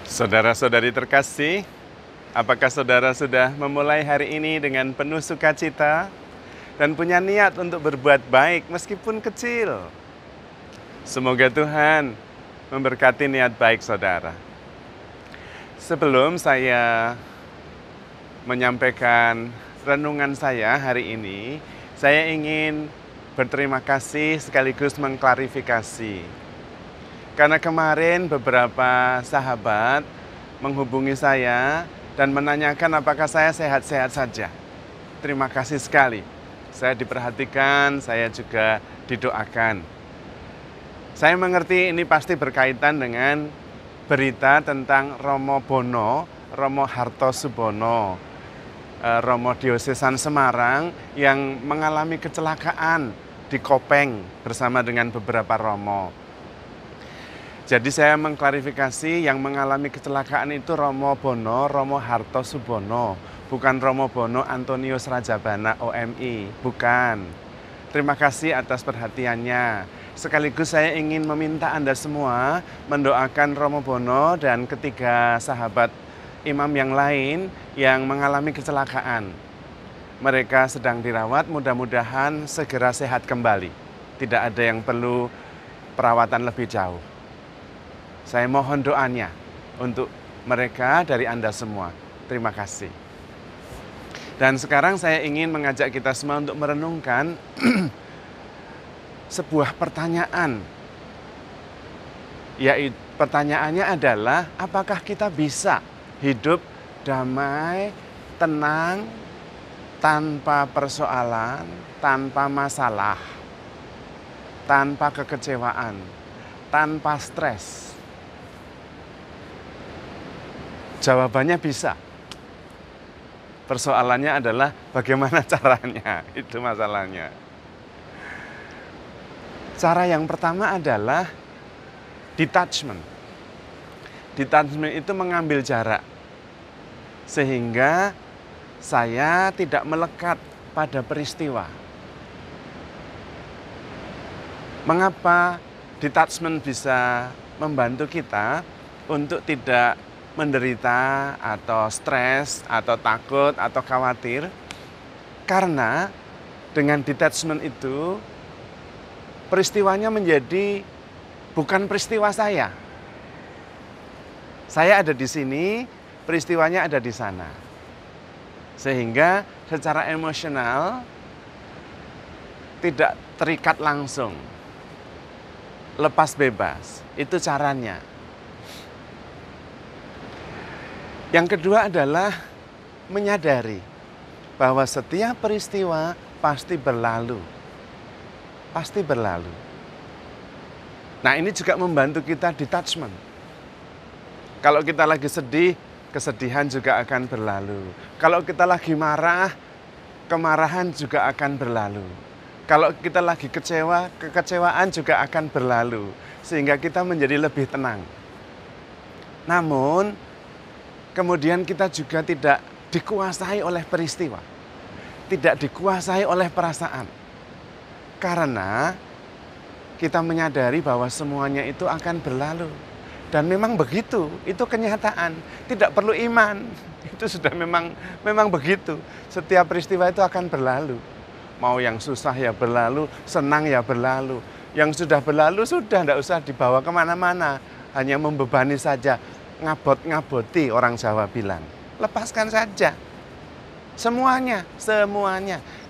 Saudara-saudari terkasih, apakah saudara sudah memulai hari ini dengan penuh sukacita dan punya niat untuk berbuat baik meskipun kecil? Semoga Tuhan memberkati niat baik saudara. Sebelum saya menyampaikan renungan saya hari ini, saya ingin berterima kasih sekaligus mengklarifikasi. Karena kemarin beberapa sahabat menghubungi saya dan menanyakan apakah saya sehat-sehat saja. Terima kasih sekali. Saya diperhatikan, saya juga didoakan. Saya mengerti ini pasti berkaitan dengan berita tentang Romo Bono, Romo Hartosubono, Romo Diosesan Semarang yang mengalami kecelakaan di Kopeng bersama dengan beberapa romo. Jadi saya mengklarifikasi yang mengalami kecelakaan itu Romo Bono, Romo Hartosubono, bukan Romo Bono Antonius Rajabana OMI, bukan. Terima kasih atas perhatiannya. Sekaligus saya ingin meminta Anda semua mendoakan Romo Bono dan ketiga sahabat imam yang lain yang mengalami kecelakaan. Mereka sedang dirawat, mudah-mudahan segera sehat kembali. Tidak ada yang perlu perawatan lebih jauh. Saya mohon doanya untuk mereka dari Anda semua. Terima kasih. Dan sekarang saya ingin mengajak kita semua untuk merenungkan sebuah pertanyaan. Yaitu pertanyaannya adalah, apakah kita bisa hidup damai, tenang, tanpa persoalan, tanpa masalah, tanpa kekecewaan, tanpa stres? Jawabannya bisa. Persoalannya adalah bagaimana caranya, itu masalahnya. Cara yang pertama adalah detachment. Detachment itu mengambil jarak. Sehingga saya tidak melekat pada peristiwa. Mengapa detachment bisa membantu kita untuk tidak menderita atau stres atau takut atau khawatir? Karena dengan detachment itu peristiwanya menjadi bukan peristiwa saya. Saya ada di sini, peristiwanya ada di sana. Sehingga secara emosional tidak terikat langsung. Lepas bebas, itu caranya. Yang kedua adalah menyadari bahwa setiap peristiwa pasti berlalu. Pasti berlalu. Nah, ini juga membantu kita detachment. Kalau kita lagi sedih, kesedihan juga akan berlalu. Kalau kita lagi marah, kemarahan juga akan berlalu. Kalau kita lagi kecewa, kekecewaan juga akan berlalu. Sehingga kita menjadi lebih tenang. Namun, kemudian kita juga tidak dikuasai oleh peristiwa. Tidak dikuasai oleh perasaan. Karena kita menyadari bahwa semuanya itu akan berlalu. Dan memang begitu, itu kenyataan. Tidak perlu iman, itu sudah memang begitu. Setiap peristiwa itu akan berlalu. Mau yang susah ya berlalu, senang ya berlalu. Yang sudah berlalu sudah, tidak usah dibawa kemana-mana. Hanya membebani saja, ngabot-ngaboti orang Jawa bilang. Lepaskan saja. Semuanya.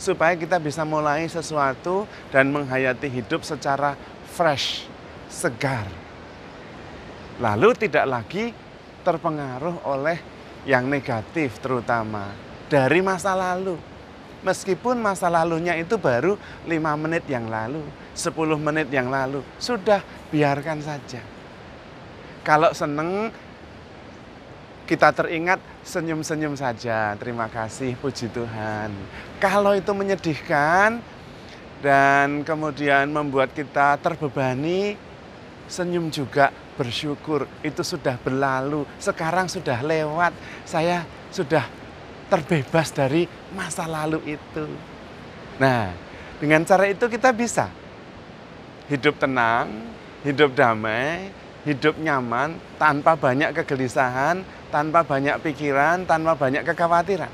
Supaya kita bisa mulai sesuatu dan menghayati hidup secara fresh, segar. Lalu tidak lagi terpengaruh oleh yang negatif terutama dari masa lalu. Meskipun masa lalunya itu baru 5 menit yang lalu, 10 menit yang lalu. Sudah, biarkan saja. Kalau seneng, kita teringat senyum-senyum saja. Terima kasih, puji Tuhan. Kalau itu menyedihkan dan kemudian membuat kita terbebani, senyum juga, bersyukur. Itu sudah berlalu, sekarang sudah lewat. Saya sudah terbebas dari masa lalu itu. Nah, dengan cara itu kita bisa hidup tenang, hidup damai, hidup nyaman, tanpa banyak kegelisahan, tanpa banyak pikiran, tanpa banyak kekhawatiran.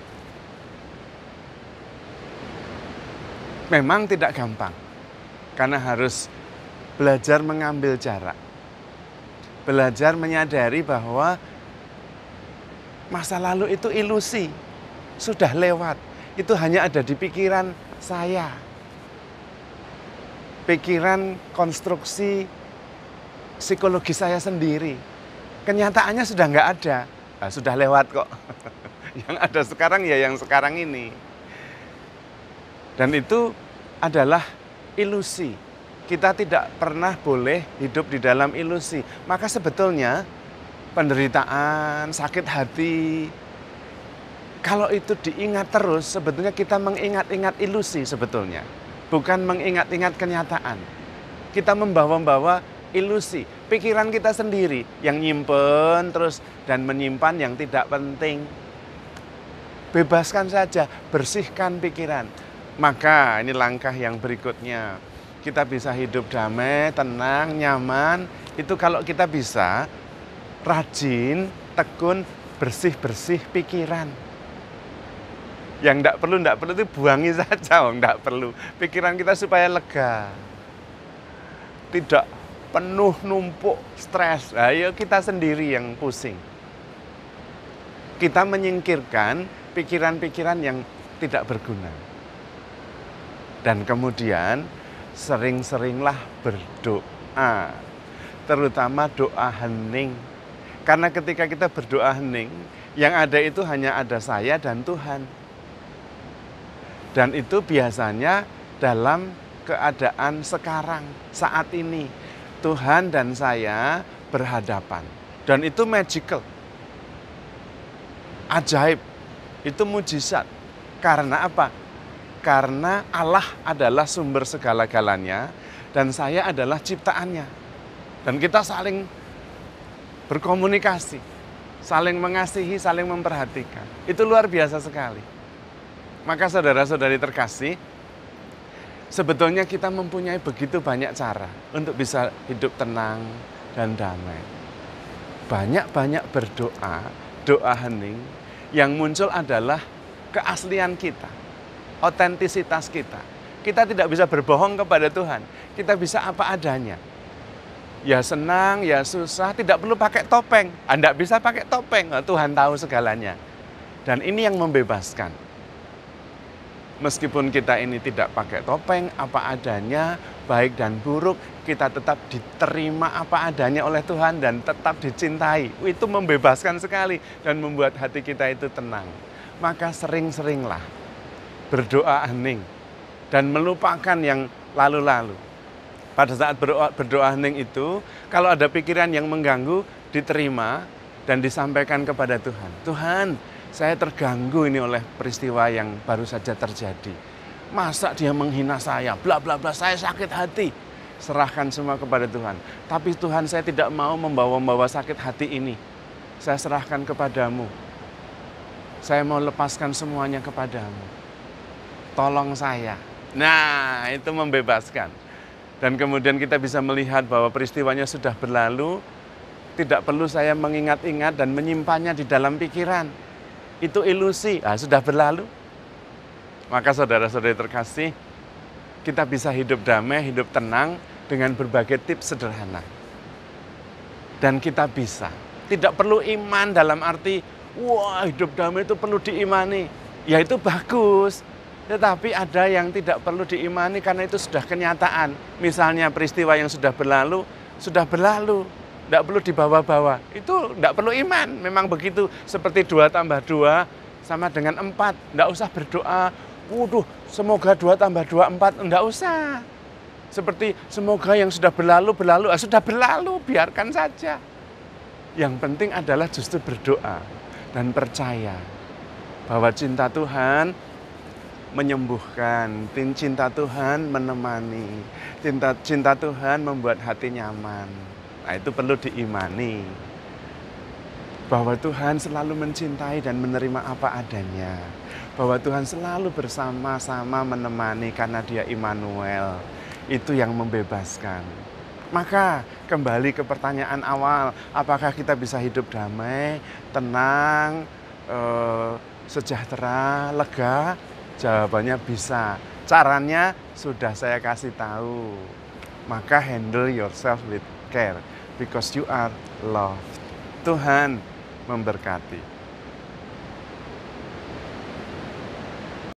Memang tidak gampang, karena harus belajar mengambil jarak. Belajar menyadari bahwa masa lalu itu ilusi, sudah lewat. Itu hanya ada di pikiran saya. Pikiran konstruksi psikologi saya sendiri. Kenyataannya sudah nggak ada. Nah, sudah lewat kok. Yang ada sekarang ya yang sekarang ini. Dan itu adalah ilusi. Kita tidak pernah boleh hidup di dalam ilusi. Maka sebetulnya penderitaan, sakit hati, kalau itu diingat terus, sebetulnya kita mengingat-ingat ilusi sebetulnya. Bukan mengingat-ingat kenyataan. Kita membawa-bawa ilusi. Pikiran kita sendiri yang nyimpen terus dan menyimpan yang tidak penting. Bebaskan saja, bersihkan pikiran. Maka ini langkah yang berikutnya. Kita bisa hidup damai, tenang, nyaman. Itu kalau kita bisa rajin, tekun, bersih-bersih pikiran. Yang tidak perlu itu buangi saja, tidak perlu. Pikiran kita supaya lega. Tidak penuh numpuk stres. Ayo kita sendiri yang pusing. Kita menyingkirkan pikiran-pikiran yang tidak berguna. Dan kemudian sering-seringlah berdoa. Terutama doa hening. Karena ketika kita berdoa hening, yang ada itu hanya ada saya dan Tuhan. Dan itu biasanya dalam keadaan sekarang, saat ini. Tuhan dan saya berhadapan. Dan itu magical. Ajaib. Itu mujizat. Karena apa? Karena Allah adalah sumber segala-galanya dan saya adalah ciptaannya. Dan kita saling berkomunikasi, saling mengasihi, saling memperhatikan. Itu luar biasa sekali. Maka saudara-saudari terkasih, sebetulnya kita mempunyai begitu banyak cara untuk bisa hidup tenang dan damai. Banyak-banyak berdoa, doa hening, yang muncul adalah keaslian kita. Otentisitas kita. Kita tidak bisa berbohong kepada Tuhan. Kita bisa apa adanya. Ya senang, ya susah, tidak perlu pakai topeng. Anda bisa pakai topeng, Tuhan tahu segalanya. Dan ini yang membebaskan. Meskipun kita ini tidak pakai topeng, apa adanya, baik dan buruk, kita tetap diterima apa adanya oleh Tuhan dan tetap dicintai. Itu membebaskan sekali dan membuat hati kita itu tenang. Maka sering-seringlah berdoa hening dan melupakan yang lalu-lalu. Pada saat berdoa hening itu, kalau ada pikiran yang mengganggu, diterima dan disampaikan kepada Tuhan. Tuhan, saya terganggu ini oleh peristiwa yang baru saja terjadi. Masa dia menghina saya, bla bla bla, saya sakit hati. Serahkan semua kepada Tuhan. Tapi Tuhan, saya tidak mau membawa sakit hati ini. Saya serahkan kepadamu. Saya mau lepaskan semuanya kepadamu. Tolong saya. Nah, itu membebaskan. Dan kemudian kita bisa melihat bahwa peristiwanya sudah berlalu. Tidak perlu saya mengingat-ingat dan menyimpannya di dalam pikiran. Itu ilusi. Sudah berlalu. Maka saudara-saudari terkasih, kita bisa hidup damai, hidup tenang dengan berbagai tips sederhana. Dan kita bisa. Tidak perlu iman dalam arti, wah hidup damai itu perlu diimani. Ya itu bagus. Tetapi ada yang tidak perlu diimani karena itu sudah kenyataan. Misalnya peristiwa yang sudah berlalu, sudah berlalu. Tidak perlu dibawa-bawa. Itu tidak perlu iman. Memang begitu. Seperti 2 tambah 2 sama dengan 4. Tidak usah berdoa, waduh semoga 2 tambah 2, 4. Tidak usah. Seperti semoga yang sudah berlalu, sudah berlalu, biarkan saja. Yang penting adalah justru berdoa dan percaya bahwa cinta Tuhan menyembuhkan, cinta Tuhan menemani, cinta Tuhan membuat hati nyaman. Nah itu perlu diimani. Bahwa Tuhan selalu mencintai dan menerima apa adanya. Bahwa Tuhan selalu bersama-sama menemani karena Dia Immanuel. Itu yang membebaskan. Maka kembali ke pertanyaan awal, apakah kita bisa hidup damai, tenang, sejahtera, lega? Jawabannya bisa. Caranya sudah saya kasih tahu. Maka handle yourself with care because you are loved. Tuhan memberkati.